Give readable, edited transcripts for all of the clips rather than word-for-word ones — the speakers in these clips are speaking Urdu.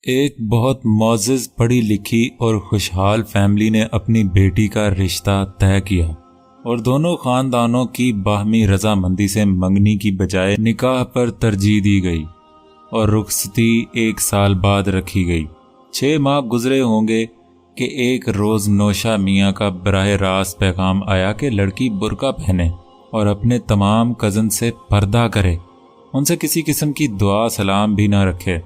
ایک بہت معزز پڑھی لکھی اور خوشحال فیملی نے اپنی بیٹی کا رشتہ طے کیا اور دونوں خاندانوں کی باہمی رضامندی سے منگنی کی بجائے نکاح پر ترجیح دی گئی اور رخصتی 1 سال بعد رکھی گئی۔ 6 ماہ گزرے ہوں گے کہ ایک روز نوشا میاں کا براہ راست پیغام آیا کہ لڑکی برقع پہنے اور اپنے تمام کزن سے پردہ کرے، ان سے کسی قسم کی دعا سلام بھی نہ رکھے۔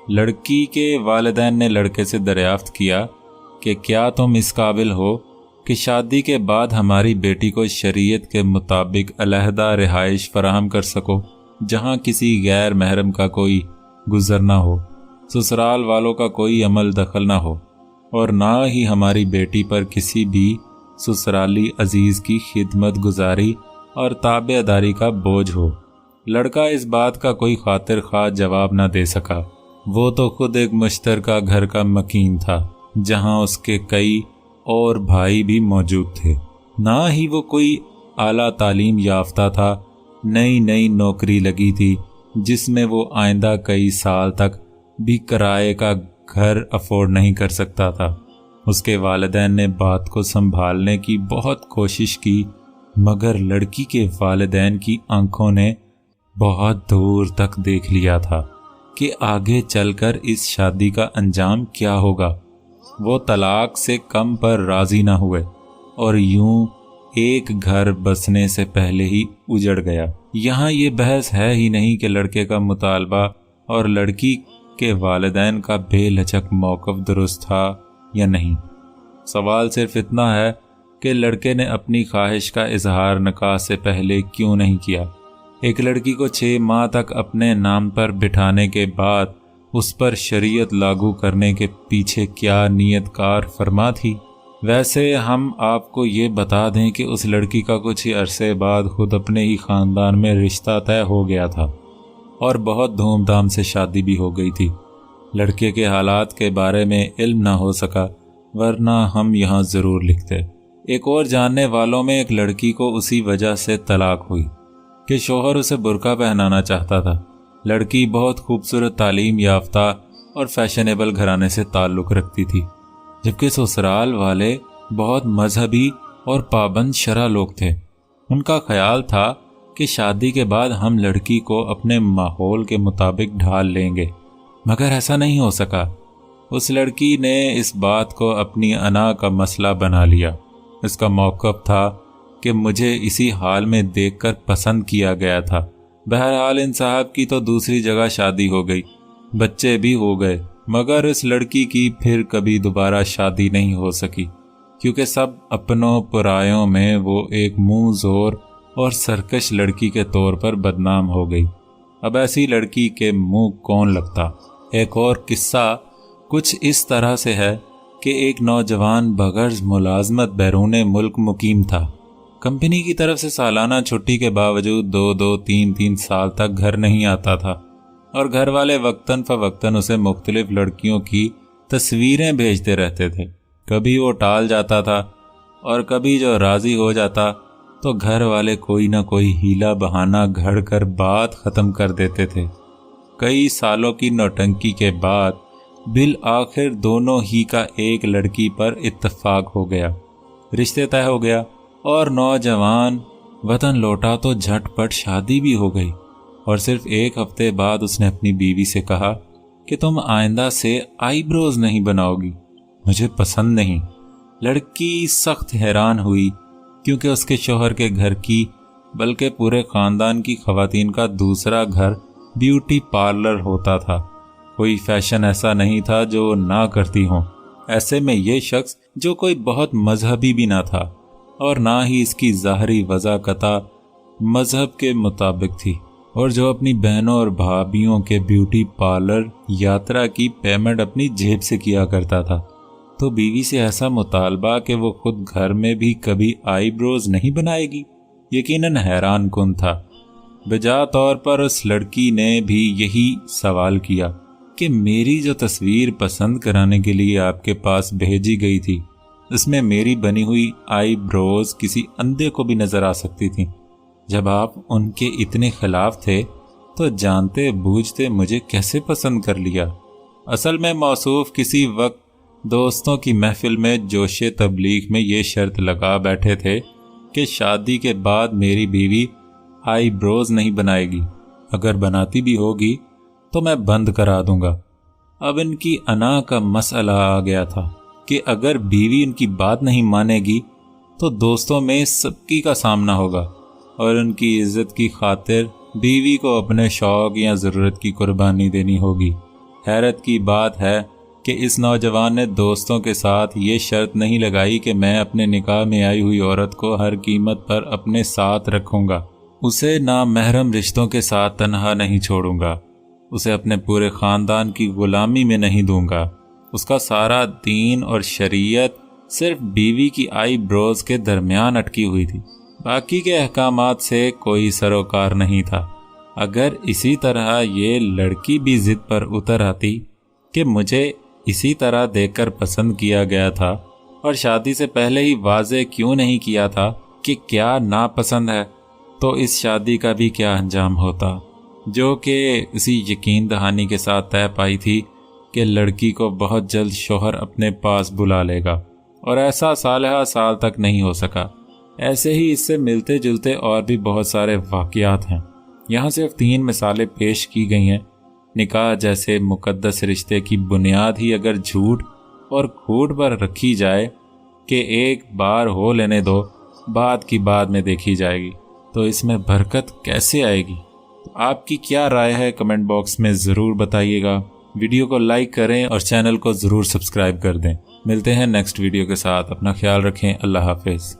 لڑکی کے والدین نے لڑکے سے دریافت کیا کہ کیا تم اس قابل ہو کہ شادی کے بعد ہماری بیٹی کو شریعت کے مطابق علیحدہ رہائش فراہم کر سکو، جہاں کسی غیر محرم کا کوئی گزر نہ ہو، سسرال والوں کا کوئی عمل دخل نہ ہو، اور نہ ہی ہماری بیٹی پر کسی بھی سسرالی عزیز کی خدمت گزاری اور تابع داری کا بوجھ ہو۔ لڑکا اس بات کا کوئی خاطر خواہ جواب نہ دے سکا، وہ تو خود ایک مشترکہ گھر کا مکین تھا جہاں اس کے کئی اور بھائی بھی موجود تھے۔ نہ ہی وہ کوئی اعلیٰ تعلیم یافتہ تھا، نئی نوکری لگی تھی جس میں وہ آئندہ کئی سال تک بھی کرائے کا گھر افورڈ نہیں کر سکتا تھا۔ اس کے والدین نے بات کو سنبھالنے کی بہت کوشش کی، مگر لڑکی کے والدین کی آنکھوں نے بہت دور تک دیکھ لیا تھا کہ آگے چل کر اس شادی کا انجام کیا ہوگا۔ وہ طلاق سے کم پر راضی نہ ہوئے اور یوں ایک گھر بسنے سے پہلے ہی اجڑ گیا۔ یہاں یہ بحث ہے ہی نہیں کہ لڑکے کا مطالبہ اور لڑکی کے والدین کا بے لچک موقف درست تھا یا نہیں۔ سوال صرف اتنا ہے کہ لڑکے نے اپنی خواہش کا اظہار نکاح سے پہلے کیوں نہیں کیا۔ ایک لڑکی کو 6 ماہ تک اپنے نام پر بٹھانے کے بعد اس پر شریعت لاگو کرنے کے پیچھے کیا نیت کار فرما تھی؟ ویسے ہم آپ کو یہ بتا دیں کہ اس لڑکی کا کچھ ہی عرصے بعد خود اپنے ہی خاندان میں رشتہ طے ہو گیا تھا اور بہت دھوم دھام سے شادی بھی ہو گئی تھی۔ لڑکے کے حالات کے بارے میں علم نہ ہو سکا، ورنہ ہم یہاں ضرور لکھتے۔ ایک اور جاننے والوں میں ایک لڑکی کو اسی وجہ سے طلاق ہوئی کہ شوہر اسے برقع پہنانا چاہتا تھا۔ لڑکی بہت خوبصورت، تعلیم یافتہ اور فیشنیبل گھرانے سے تعلق رکھتی تھی، جبکہ سسرال والے بہت مذہبی اور پابند شرع لوگ تھے۔ ان کا خیال تھا کہ شادی کے بعد ہم لڑکی کو اپنے ماحول کے مطابق ڈھال لیں گے، مگر ایسا نہیں ہو سکا۔ اس لڑکی نے اس بات کو اپنی انا کا مسئلہ بنا لیا۔ اس کا موقف تھا کہ مجھے اسی حال میں دیکھ کر پسند کیا گیا تھا۔ بہرحال ان صاحب کی تو دوسری جگہ شادی ہو گئی، بچے بھی ہو گئے، مگر اس لڑکی کی پھر کبھی دوبارہ شادی نہیں ہو سکی، کیونکہ سب اپنوں پرایوں میں وہ ایک منہ زور اور سرکش لڑکی کے طور پر بدنام ہو گئی۔ اب ایسی لڑکی کے منہ کون لگتا؟ ایک اور قصہ کچھ اس طرح سے ہے کہ ایک نوجوان بغرض ملازمت بیرون ملک مقیم تھا۔ کمپنی کی طرف سے سالانہ چھٹی کے باوجود 2-3 سال تک گھر نہیں آتا تھا، اور گھر والے وقتاً فوقتاً اسے مختلف لڑکیوں کی تصویریں بھیجتے رہتے تھے۔ کبھی وہ ٹال جاتا تھا اور کبھی جو راضی ہو جاتا تو گھر والے کوئی نہ کوئی ہیلا بہانہ گھڑ کر بات ختم کر دیتے تھے۔ کئی سالوں کی نوٹنکی کے بعد بالآخر دونوں ہی کا ایک لڑکی پر اتفاق ہو گیا، رشتے طے ہو گیا اور نوجوان وطن لوٹا تو جھٹ پٹ شادی بھی ہو گئی۔ اور صرف 1 ہفتے بعد اس نے اپنی بیوی سے کہا کہ تم آئندہ سے آئی بروز نہیں بناؤ گی، مجھے پسند نہیں۔ لڑکی سخت حیران ہوئی، کیونکہ اس کے شوہر کے گھر کی بلکہ پورے خاندان کی خواتین کا دوسرا گھر بیوٹی پارلر ہوتا تھا۔ کوئی فیشن ایسا نہیں تھا جو نہ کرتی ہوں۔ ایسے میں یہ شخص جو کوئی بہت مذہبی بھی نہ تھا اور نہ ہی اس کی ظاہری وضاحت مذہب کے مطابق تھی، اور جو اپنی بہنوں اور بھابھیوں کے بیوٹی پارلر یاترا کی پیمنٹ اپنی جیب سے کیا کرتا تھا، تو بیوی سے ایسا مطالبہ کہ وہ خود گھر میں بھی کبھی آئی بروز نہیں بنائے گی، یقیناً حیران کن تھا۔ بجا طور پر اس لڑکی نے بھی یہی سوال کیا کہ میری جو تصویر پسند کرانے کے لیے آپ کے پاس بھیجی گئی تھی، اس میں میری بنی ہوئی آئی بروز کسی اندھے کو بھی نظر آ سکتی تھی۔ جب آپ ان کے اتنے خلاف تھے تو جانتے بوجھتے مجھے کیسے پسند کر لیا؟ اصل میں موصوف کسی وقت دوستوں کی محفل میں جوش تبلیغ میں یہ شرط لگا بیٹھے تھے کہ شادی کے بعد میری بیوی آئی بروز نہیں بنائے گی، اگر بناتی بھی ہوگی تو میں بند کرا دوں گا۔ اب ان کی انا کا مسئلہ آ گیا تھا کہ اگر بیوی ان کی بات نہیں مانے گی تو دوستوں میں سبکی کا سامنا ہوگا، اور ان کی عزت کی خاطر بیوی کو اپنے شوق یا ضرورت کی قربانی دینی ہوگی۔ حیرت کی بات ہے کہ اس نوجوان نے دوستوں کے ساتھ یہ شرط نہیں لگائی کہ میں اپنے نکاح میں آئی ہوئی عورت کو ہر قیمت پر اپنے ساتھ رکھوں گا، اسے نامحرم رشتوں کے ساتھ تنہا نہیں چھوڑوں گا، اسے اپنے پورے خاندان کی غلامی میں نہیں دوں گا۔ اس کا سارا دین اور شریعت صرف بیوی کی آئی بروز کے درمیان اٹکی ہوئی تھی، باقی کے احکامات سے کوئی سروکار نہیں تھا۔ اگر اسی طرح یہ لڑکی بھی ضد پر اتر آتی کہ مجھے اسی طرح دیکھ کر پسند کیا گیا تھا اور شادی سے پہلے ہی واضح کیوں نہیں کیا تھا کہ کیا ناپسند ہے، تو اس شادی کا بھی کیا انجام ہوتا، جو کہ اسی یقین دہانی کے ساتھ طے پائی تھی کہ لڑکی کو بہت جلد شوہر اپنے پاس بلا لے گا، اور ایسا سالہ سال تک نہیں ہو سکا۔ ایسے ہی اس سے ملتے جلتے اور بھی بہت سارے واقعات ہیں، یہاں صرف 3 مثالیں پیش کی گئی ہیں۔ نکاح جیسے مقدس رشتے کی بنیاد ہی اگر جھوٹ اور کھوٹ پر رکھی جائے کہ ایک بار ہو لینے دو، بعد کی بعد میں دیکھی جائے گی، تو اس میں برکت کیسے آئے گی؟ آپ کی کیا رائے ہے کمنٹ باکس میں ضرور بتائیے گا۔ ویڈیو کو لائک کریں اور چینل کو ضرور سبسکرائب کر دیں۔ ملتے ہیں نیکسٹ ویڈیو کے ساتھ، اپنا خیال رکھیں، اللہ حافظ۔